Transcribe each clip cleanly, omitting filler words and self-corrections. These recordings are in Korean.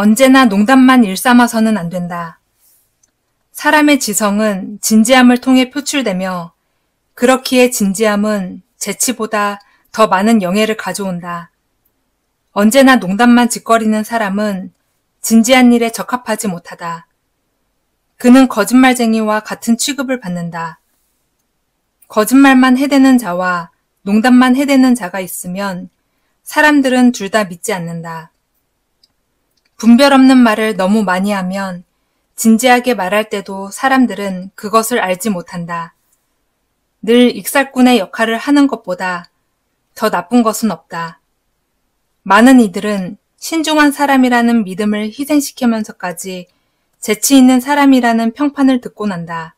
언제나 농담만 일삼아서는 안 된다. 사람의 지성은 진지함을 통해 표출되며 그렇기에 진지함은 재치보다 더 많은 영예를 가져온다. 언제나 농담만 짓거리는 사람은 진지한 일에 적합하지 못하다. 그는 거짓말쟁이와 같은 취급을 받는다. 거짓말만 해대는 자와 농담만 해대는 자가 있으면 사람들은 둘 다 믿지 않는다. 분별 없는 말을 너무 많이 하면 진지하게 말할 때도 사람들은 그것을 알지 못한다. 늘 익살꾼의 역할을 하는 것보다 더 나쁜 것은 없다. 많은 이들은 신중한 사람이라는 믿음을 희생시키면서까지 재치 있는 사람이라는 평판을 듣고 난다.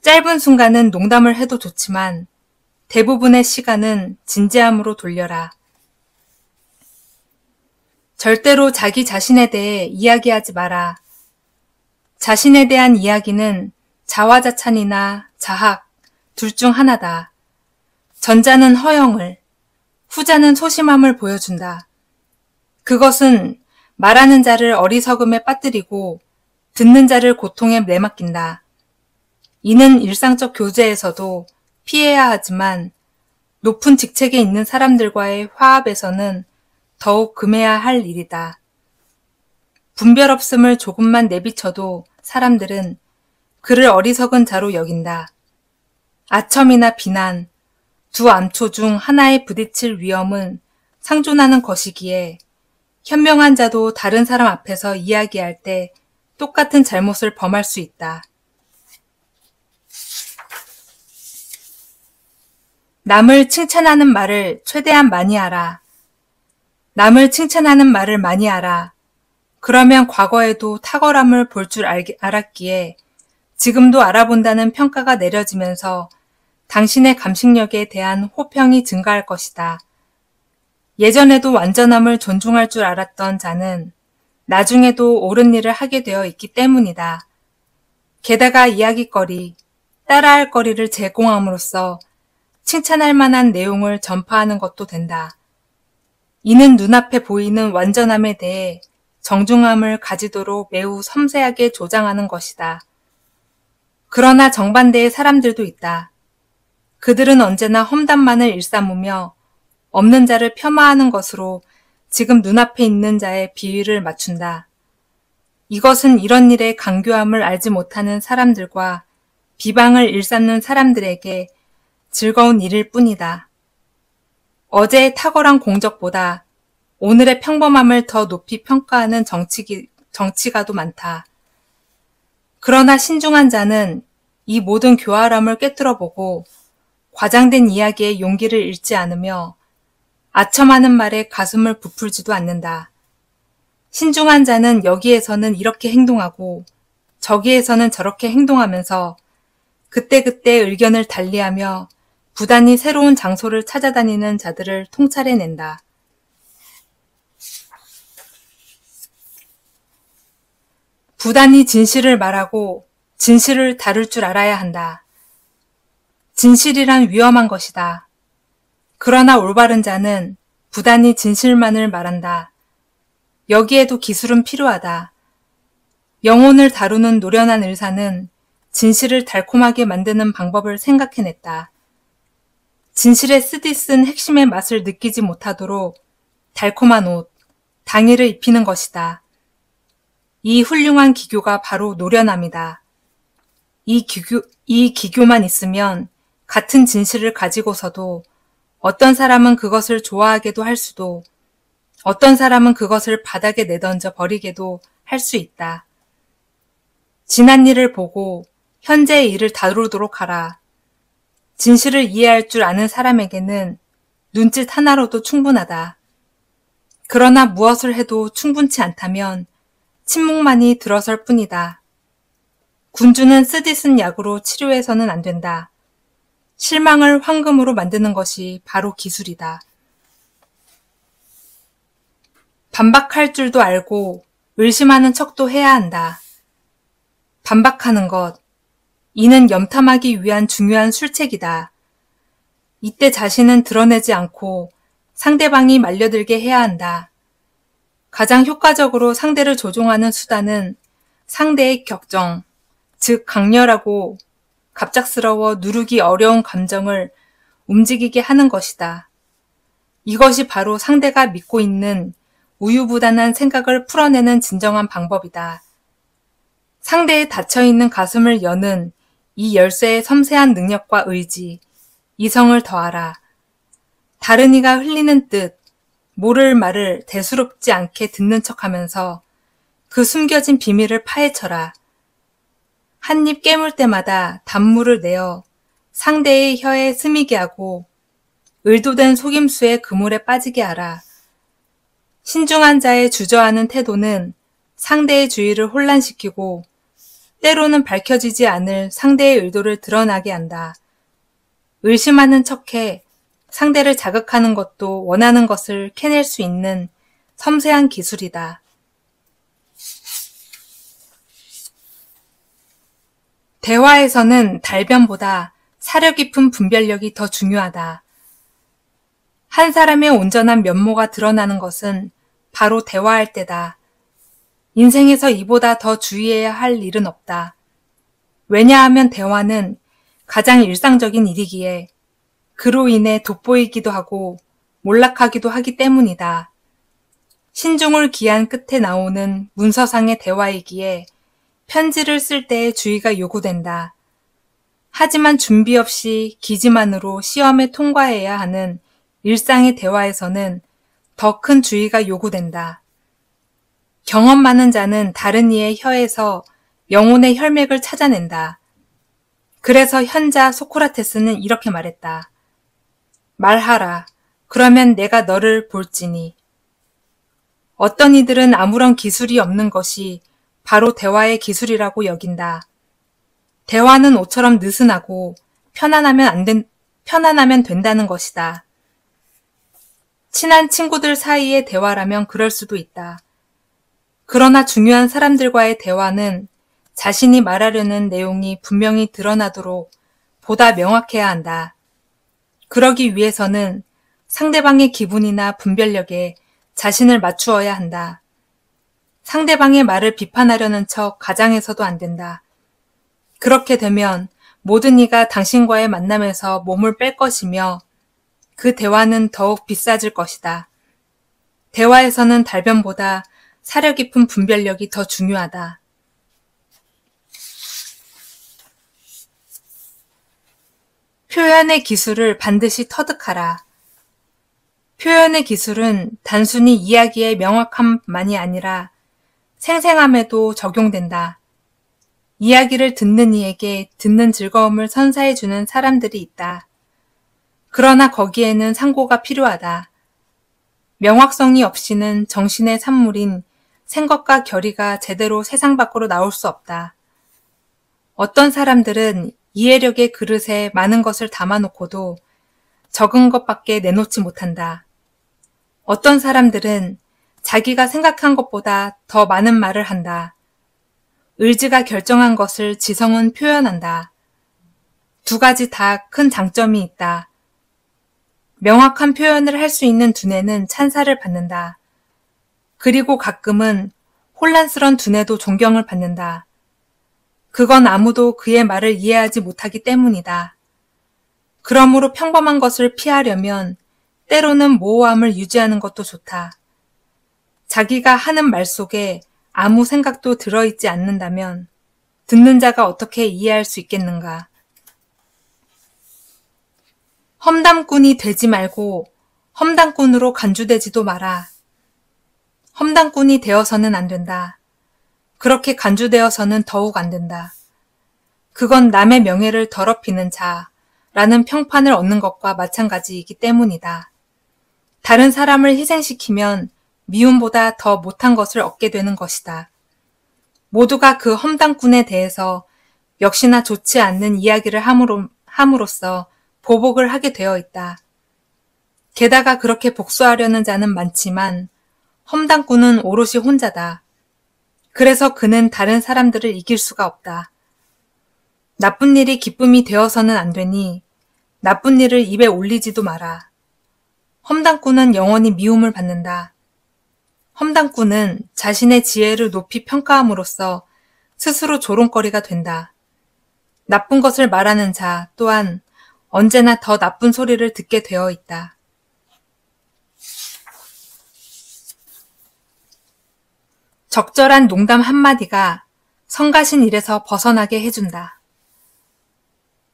짧은 순간은 농담을 해도 좋지만 대부분의 시간은 진지함으로 돌려라. 절대로 자기 자신에 대해 이야기하지 마라. 자신에 대한 이야기는 자화자찬이나 자학 둘 중 하나다. 전자는 허영을, 후자는 소심함을 보여준다. 그것은 말하는 자를 어리석음에 빠뜨리고 듣는 자를 고통에 내맡긴다. 이는 일상적 교제에서도 피해야 하지만 높은 직책에 있는 사람들과의 화합에서는 더욱 금해야 할 일이다. 분별 없음을 조금만 내비쳐도 사람들은 그를 어리석은 자로 여긴다. 아첨이나 비난, 두 암초 중 하나에 부딪힐 위험은 상존하는 것이기에 현명한 자도 다른 사람 앞에서 이야기할 때 똑같은 잘못을 범할 수 있다. 남을 칭찬하는 말을 최대한 많이 하라. 남을 칭찬하는 말을 많이 하라. 그러면 과거에도 탁월함을 볼 줄 알았기에 지금도 알아본다는 평가가 내려지면서 당신의 감식력에 대한 호평이 증가할 것이다. 예전에도 완전함을 존중할 줄 알았던 자는 나중에도 옳은 일을 하게 되어 있기 때문이다. 게다가 이야깃거리, 따라할 거리를 제공함으로써 칭찬할 만한 내용을 전파하는 것도 된다. 이는 눈앞에 보이는 완전함에 대해 정중함을 가지도록 매우 섬세하게 조장하는 것이다. 그러나 정반대의 사람들도 있다. 그들은 언제나 험담만을 일삼으며 없는 자를 폄하하는 것으로 지금 눈앞에 있는 자의 비위를 맞춘다. 이것은 이런 일의 강교함을 알지 못하는 사람들과 비방을 일삼는 사람들에게 즐거운 일일 뿐이다. 어제의 탁월한 공적보다 오늘의 평범함을 더 높이 평가하는 정치가도 많다. 그러나 신중한 자는 이 모든 교활함을 꿰뚫어보고 과장된 이야기에 용기를 잃지 않으며 아첨하는 말에 가슴을 부풀지도 않는다. 신중한 자는 여기에서는 이렇게 행동하고 저기에서는 저렇게 행동하면서 그때그때 의견을 달리하며 부단히 새로운 장소를 찾아다니는 자들을 통찰해낸다. 부단히 진실을 말하고 진실을 다룰 줄 알아야 한다. 진실이란 위험한 것이다. 그러나 올바른 자는 부단히 진실만을 말한다. 여기에도 기술은 필요하다. 영혼을 다루는 노련한 의사는 진실을 달콤하게 만드는 방법을 생각해냈다. 진실에 쓰디쓴 핵심의 맛을 느끼지 못하도록 달콤한 옷, 당의를 입히는 것이다. 이 훌륭한 기교가 바로 노련함이다. 이 기교만 있으면 같은 진실을 가지고서도 어떤 사람은 그것을 좋아하게도 할 수도 어떤 사람은 그것을 바닥에 내던져 버리게도 할 수 있다. 지난 일을 보고 현재의 일을 다루도록 하라. 진실을 이해할 줄 아는 사람에게는 눈짓 하나로도 충분하다. 그러나 무엇을 해도 충분치 않다면 침묵만이 들어설 뿐이다. 군주는 쓰디쓴 약으로 치료해서는 안 된다. 실망을 황금으로 만드는 것이 바로 기술이다. 반박할 줄도 알고 의심하는 척도 해야 한다. 반박하는 것, 이는 염탐하기 위한 중요한 술책이다. 이때 자신은 드러내지 않고 상대방이 말려들게 해야 한다. 가장 효과적으로 상대를 조종하는 수단은 상대의 격정, 즉 강렬하고 갑작스러워 누르기 어려운 감정을 움직이게 하는 것이다. 이것이 바로 상대가 믿고 있는 우유부단한 생각을 풀어내는 진정한 방법이다. 상대의 닫혀있는 가슴을 여는 이 열쇠의 섬세한 능력과 의지, 이성을 더하라. 다른 이가 흘리는 뜻, 모를 말을 대수롭지 않게 듣는 척하면서 그 숨겨진 비밀을 파헤쳐라. 한 입 깨물 때마다 단물을 내어 상대의 혀에 스미게 하고 의도된 속임수에 그물에 빠지게 하라. 신중한 자의 주저하는 태도는 상대의 주의를 혼란시키고 때로는 밝혀지지 않을 상대의 의도를 드러나게 한다. 의심하는 척해 상대를 자극하는 것도 원하는 것을 캐낼 수 있는 섬세한 기술이다. 대화에서는 달변보다 사려 깊은 분별력이 더 중요하다. 한 사람의 온전한 면모가 드러나는 것은 바로 대화할 때다. 인생에서 이보다 더 주의해야 할 일은 없다. 왜냐하면 대화는 가장 일상적인 일이기에 그로 인해 돋보이기도 하고 몰락하기도 하기 때문이다. 신중을 기한 끝에 나오는 문서상의 대화이기에 편지를 쓸 때의 주의가 요구된다. 하지만 준비 없이 기지만으로 시험에 통과해야 하는 일상의 대화에서는 더 큰 주의가 요구된다. 경험 많은 자는 다른 이의 혀에서 영혼의 혈맥을 찾아낸다. 그래서 현자 소크라테스는 이렇게 말했다. 말하라. 그러면 내가 너를 볼지니. 어떤 이들은 아무런 기술이 없는 것이 바로 대화의 기술이라고 여긴다. 대화는 옷처럼 느슨하고 편안하면 된다는 것이다. 친한 친구들 사이의 대화라면 그럴 수도 있다. 그러나 중요한 사람들과의 대화는 자신이 말하려는 내용이 분명히 드러나도록 보다 명확해야 한다. 그러기 위해서는 상대방의 기분이나 분별력에 자신을 맞추어야 한다. 상대방의 말을 비판하려는 척 가장해서도 안 된다. 그렇게 되면 모든 이가 당신과의 만남에서 몸을 뺄 것이며 그 대화는 더욱 비싸질 것이다. 대화에서는 달변보다 사려 깊은 분별력이 더 중요하다. 표현의 기술을 반드시 터득하라. 표현의 기술은 단순히 이야기의 명확함만이 아니라 생생함에도 적용된다. 이야기를 듣는 이에게 듣는 즐거움을 선사해주는 사람들이 있다. 그러나 거기에는 상고가 필요하다. 명확성이 없이는 정신의 산물인 생것과 결의가 제대로 세상 밖으로 나올 수 없다. 어떤 사람들은 이해력의 그릇에 많은 것을 담아놓고도 적은 것밖에 내놓지 못한다. 어떤 사람들은 자기가 생각한 것보다 더 많은 말을 한다. 의지가 결정한 것을 지성은 표현한다. 두 가지 다 큰 장점이 있다. 명확한 표현을 할 수 있는 두뇌는 찬사를 받는다. 그리고 가끔은 혼란스런 두뇌도 존경을 받는다. 그건 아무도 그의 말을 이해하지 못하기 때문이다. 그러므로 평범한 것을 피하려면 때로는 모호함을 유지하는 것도 좋다. 자기가 하는 말 속에 아무 생각도 들어있지 않는다면 듣는 자가 어떻게 이해할 수 있겠는가? 험담꾼이 되지 말고 험담꾼으로 간주되지도 마라. 험담꾼이 되어서는 안 된다. 그렇게 간주되어서는 더욱 안 된다. 그건 남의 명예를 더럽히는 자라는 평판을 얻는 것과 마찬가지이기 때문이다. 다른 사람을 희생시키면 미움보다 더 못한 것을 얻게 되는 것이다. 모두가 그 험담꾼에 대해서 역시나 좋지 않는 이야기를 함으로써 보복을 하게 되어 있다. 게다가 그렇게 복수하려는 자는 많지만 험담꾼은 오롯이 혼자다. 그래서 그는 다른 사람들을 이길 수가 없다. 나쁜 일이 기쁨이 되어서는 안 되니 나쁜 일을 입에 올리지도 마라. 험담꾼은 영원히 미움을 받는다. 험담꾼은 자신의 지혜를 높이 평가함으로써 스스로 조롱거리가 된다. 나쁜 것을 말하는 자 또한 언제나 더 나쁜 소리를 듣게 되어 있다. 적절한 농담 한마디가 성가신 일에서 벗어나게 해준다.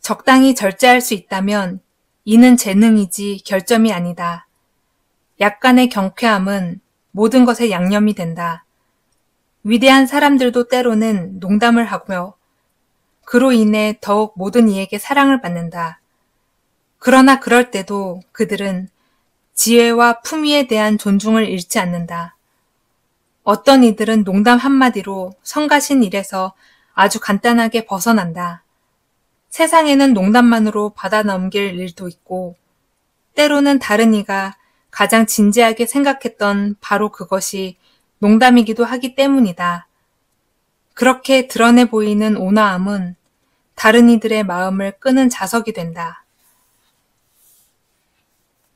적당히 절제할 수 있다면 이는 재능이지 결점이 아니다. 약간의 경쾌함은 모든 것에 양념이 된다. 위대한 사람들도 때로는 농담을 하며 그로 인해 더욱 모든 이에게 사랑을 받는다. 그러나 그럴 때도 그들은 지혜와 품위에 대한 존중을 잃지 않는다. 어떤 이들은 농담 한마디로 성가신 일에서 아주 간단하게 벗어난다. 세상에는 농담만으로 받아 넘길 일도 있고 때로는 다른 이가 가장 진지하게 생각했던 바로 그것이 농담이기도 하기 때문이다. 그렇게 드러내 보이는 온화함은 다른 이들의 마음을 끄는 자석이 된다.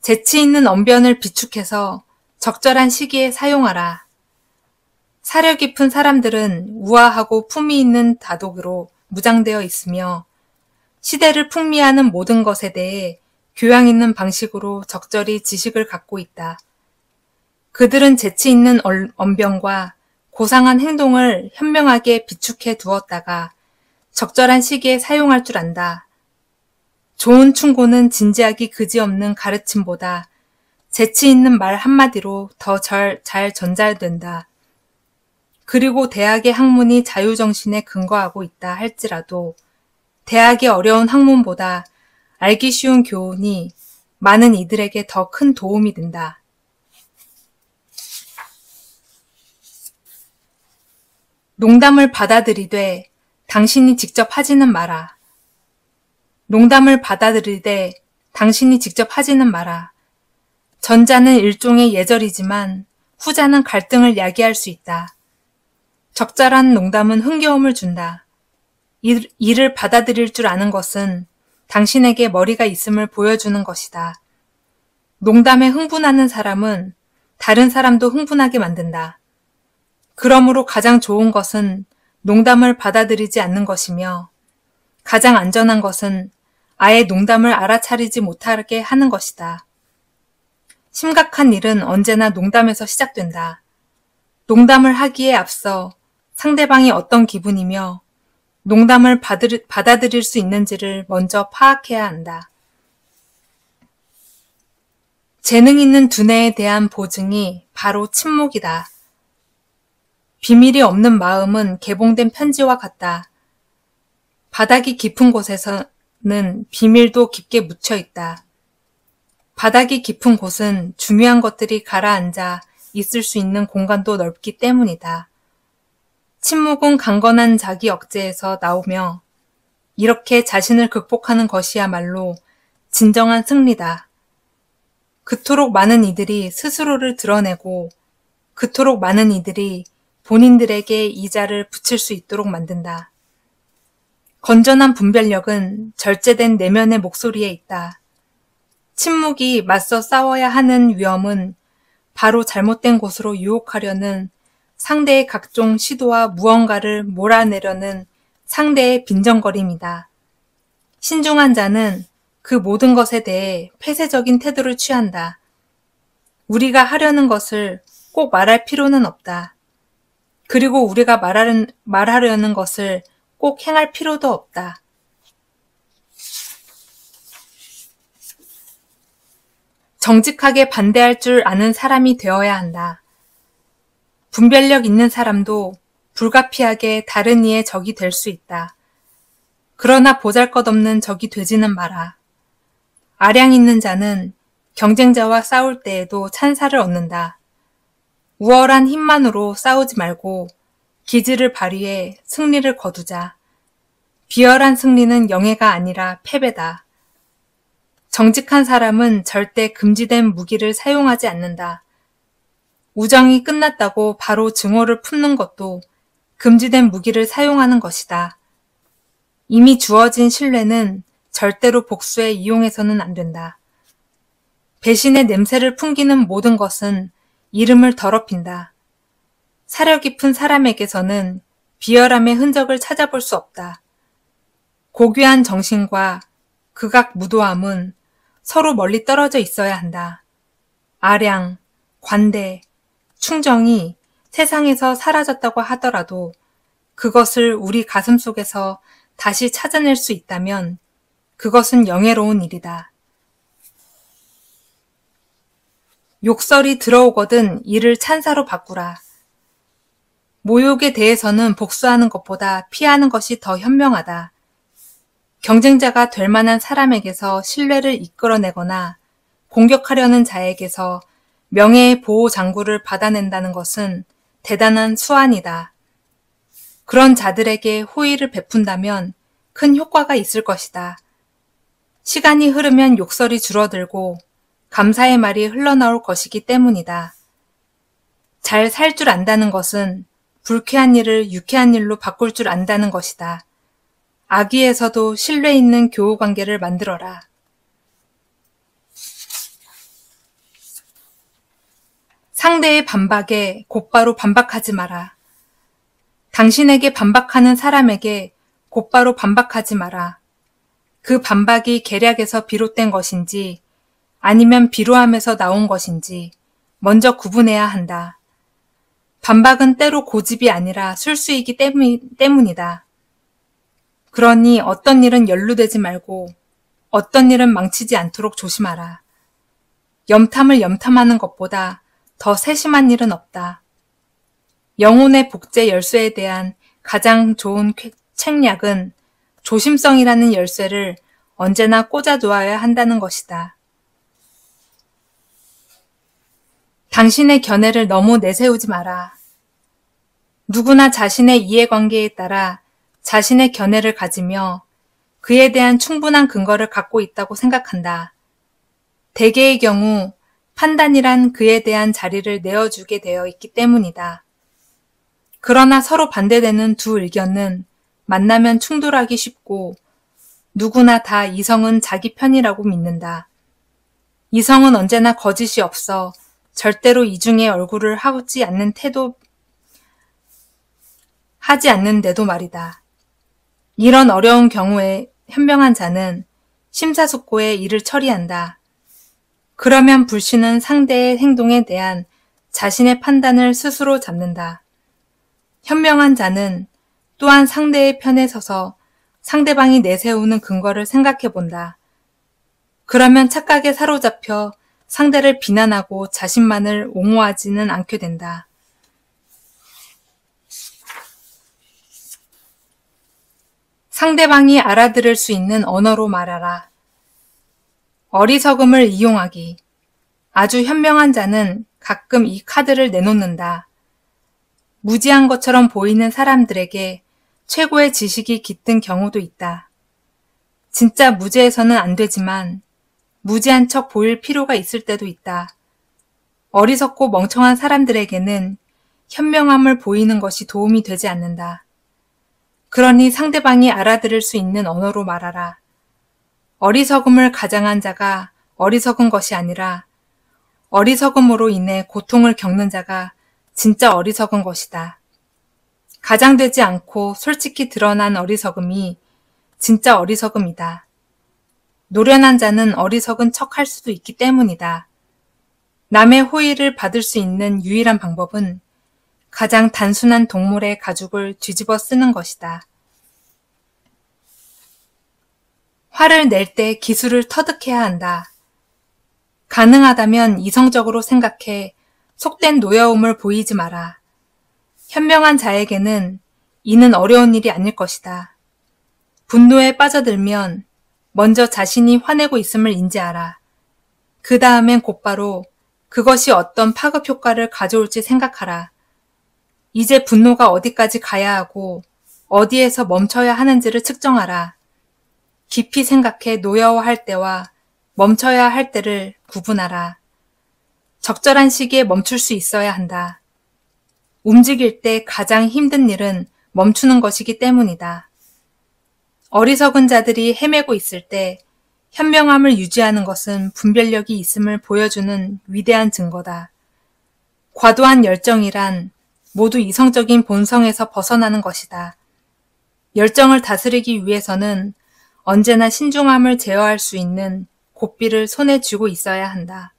재치 있는 언변을 비축해서 적절한 시기에 사용하라. 사려 깊은 사람들은 우아하고 품위 있는 다독으로 무장되어 있으며 시대를 풍미하는 모든 것에 대해 교양 있는 방식으로 적절히 지식을 갖고 있다. 그들은 재치 있는 언변과 고상한 행동을 현명하게 비축해 두었다가 적절한 시기에 사용할 줄 안다. 좋은 충고는 진지하기 그지없는 가르침보다 재치 있는 말 한마디로 더 잘 전달된다. 그리고 대학의 학문이 자유정신에 근거하고 있다 할지라도 대학의 어려운 학문보다 알기 쉬운 교훈이 많은 이들에게 더 큰 도움이 된다. 농담을 받아들이되 당신이 직접 하지는 마라. 농담을 받아들이되 당신이 직접 하지는 마라. 전자는 일종의 예절이지만 후자는 갈등을 야기할 수 있다. 적절한 농담은 흥겨움을 준다. 이를 받아들일 줄 아는 것은 당신에게 머리가 있음을 보여주는 것이다. 농담에 흥분하는 사람은 다른 사람도 흥분하게 만든다. 그러므로 가장 좋은 것은 농담을 받아들이지 않는 것이며 가장 안전한 것은 아예 농담을 알아차리지 못하게 하는 것이다. 심각한 일은 언제나 농담에서 시작된다. 농담을 하기에 앞서 상대방이 어떤 기분이며 농담을 받아들일 수 있는지를 먼저 파악해야 한다. 재능 있는 두뇌에 대한 보증이 바로 침묵이다. 비밀이 없는 마음은 개봉된 편지와 같다. 바닥이 깊은 곳에서는 비밀도 깊게 묻혀 있다. 바닥이 깊은 곳은 중요한 것들이 가라앉아 있을 수 있는 공간도 넓기 때문이다. 침묵은 강건한 자기 억제에서 나오며 이렇게 자신을 극복하는 것이야말로 진정한 승리다. 그토록 많은 이들이 스스로를 드러내고 그토록 많은 이들이 본인들에게 이자를 붙일 수 있도록 만든다. 건전한 분별력은 절제된 내면의 목소리에 있다. 침묵이 맞서 싸워야 하는 위험은 바로 잘못된 곳으로 유혹하려는 상대의 각종 시도와 무언가를 몰아내려는 상대의 빈정거림이다. 신중한 자는 그 모든 것에 대해 폐쇄적인 태도를 취한다. 우리가 하려는 것을 꼭 말할 필요는 없다. 그리고 우리가 말하려는 것을 꼭 행할 필요도 없다. 정직하게 반대할 줄 아는 사람이 되어야 한다. 분별력 있는 사람도 불가피하게 다른 이의 적이 될 수 있다. 그러나 보잘것없는 적이 되지는 마라. 아량 있는 자는 경쟁자와 싸울 때에도 찬사를 얻는다. 우월한 힘만으로 싸우지 말고 기지를 발휘해 승리를 거두자. 비열한 승리는 영예가 아니라 패배다. 정직한 사람은 절대 금지된 무기를 사용하지 않는다. 우정이 끝났다고 바로 증오를 품는 것도 금지된 무기를 사용하는 것이다. 이미 주어진 신뢰는 절대로 복수에 이용해서는 안 된다. 배신의 냄새를 풍기는 모든 것은 이름을 더럽힌다. 사려 깊은 사람에게서는 비열함의 흔적을 찾아볼 수 없다. 고귀한 정신과 극악 무도함은 서로 멀리 떨어져 있어야 한다. 아량, 관대, 충정이 세상에서 사라졌다고 하더라도 그것을 우리 가슴 속에서 다시 찾아낼 수 있다면 그것은 영예로운 일이다. 욕설이 들어오거든 이를 찬사로 바꾸라. 모욕에 대해서는 복수하는 것보다 피하는 것이 더 현명하다. 경쟁자가 될 만한 사람에게서 신뢰를 이끌어내거나 공격하려는 자에게서 명예의 보호 장구를 받아낸다는 것은 대단한 수완이다. 그런 자들에게 호의를 베푼다면 큰 효과가 있을 것이다. 시간이 흐르면 욕설이 줄어들고 감사의 말이 흘러나올 것이기 때문이다. 잘 살 줄 안다는 것은 불쾌한 일을 유쾌한 일로 바꿀 줄 안다는 것이다. 악의에서도 신뢰 있는 교우 관계를 만들어라. 상대의 반박에 곧바로 반박하지 마라. 당신에게 반박하는 사람에게 곧바로 반박하지 마라. 그 반박이 계략에서 비롯된 것인지 아니면 비루함에서 나온 것인지 먼저 구분해야 한다. 반박은 때로 고집이 아니라 술수이기 때문이다. 그러니 어떤 일은 연루되지 말고 어떤 일은 망치지 않도록 조심하라. 염탐을 염탐하는 것보다 더 세심한 일은 없다. 영혼의 복제 열쇠에 대한 가장 좋은 책략은 조심성이라는 열쇠를 언제나 꽂아두어야 한다는 것이다. 당신의 견해를 너무 내세우지 마라. 누구나 자신의 이해관계에 따라 자신의 견해를 가지며 그에 대한 충분한 근거를 갖고 있다고 생각한다. 대개의 경우 판단이란 그에 대한 자리를 내어주게 되어 있기 때문이다. 그러나 서로 반대되는 두 의견은 만나면 충돌하기 쉽고 누구나 다 이성은 자기 편이라고 믿는다. 이성은 언제나 거짓이 없어 절대로 이중의 얼굴을 하지 않는데도 말이다. 이런 어려운 경우에 현명한 자는 심사숙고해 일을 처리한다. 그러면 불신은 상대의 행동에 대한 자신의 판단을 스스로 잡는다. 현명한 자는 또한 상대의 편에 서서 상대방이 내세우는 근거를 생각해 본다. 그러면 착각에 사로잡혀 상대를 비난하고 자신만을 옹호하지는 않게 된다. 상대방이 알아들을 수 있는 언어로 말하라. 어리석음을 이용하기. 아주 현명한 자는 가끔 이 카드를 내놓는다. 무지한 것처럼 보이는 사람들에게 최고의 지식이 깃든 경우도 있다. 진짜 무지해서는 안 되지만 무지한 척 보일 필요가 있을 때도 있다. 어리석고 멍청한 사람들에게는 현명함을 보이는 것이 도움이 되지 않는다. 그러니 상대방이 알아들을 수 있는 언어로 말하라. 어리석음을 가장한 자가 어리석은 것이 아니라 어리석음으로 인해 고통을 겪는 자가 진짜 어리석은 것이다. 가장되지 않고 솔직히 드러난 어리석음이 진짜 어리석음이다. 노련한 자는 어리석은 척 할 수도 있기 때문이다. 남의 호의를 받을 수 있는 유일한 방법은 가장 단순한 동물의 가죽을 뒤집어 쓰는 것이다. 화를 낼 때 기술을 터득해야 한다. 가능하다면 이성적으로 생각해 속된 노여움을 보이지 마라. 현명한 자에게는 이는 어려운 일이 아닐 것이다. 분노에 빠져들면 먼저 자신이 화내고 있음을 인지하라. 그 다음엔 곧바로 그것이 어떤 파급 효과를 가져올지 생각하라. 이제 분노가 어디까지 가야 하고 어디에서 멈춰야 하는지를 측정하라. 깊이 생각해 노여워할 때와 멈춰야 할 때를 구분하라. 적절한 시기에 멈출 수 있어야 한다. 움직일 때 가장 힘든 일은 멈추는 것이기 때문이다. 어리석은 자들이 헤매고 있을 때 현명함을 유지하는 것은 분별력이 있음을 보여주는 위대한 증거다. 과도한 열정이란 모두 이성적인 본성에서 벗어나는 것이다. 열정을 다스리기 위해서는 언제나 신중함을 제어할 수 있는 고삐를 손에 쥐고 있어야 한다.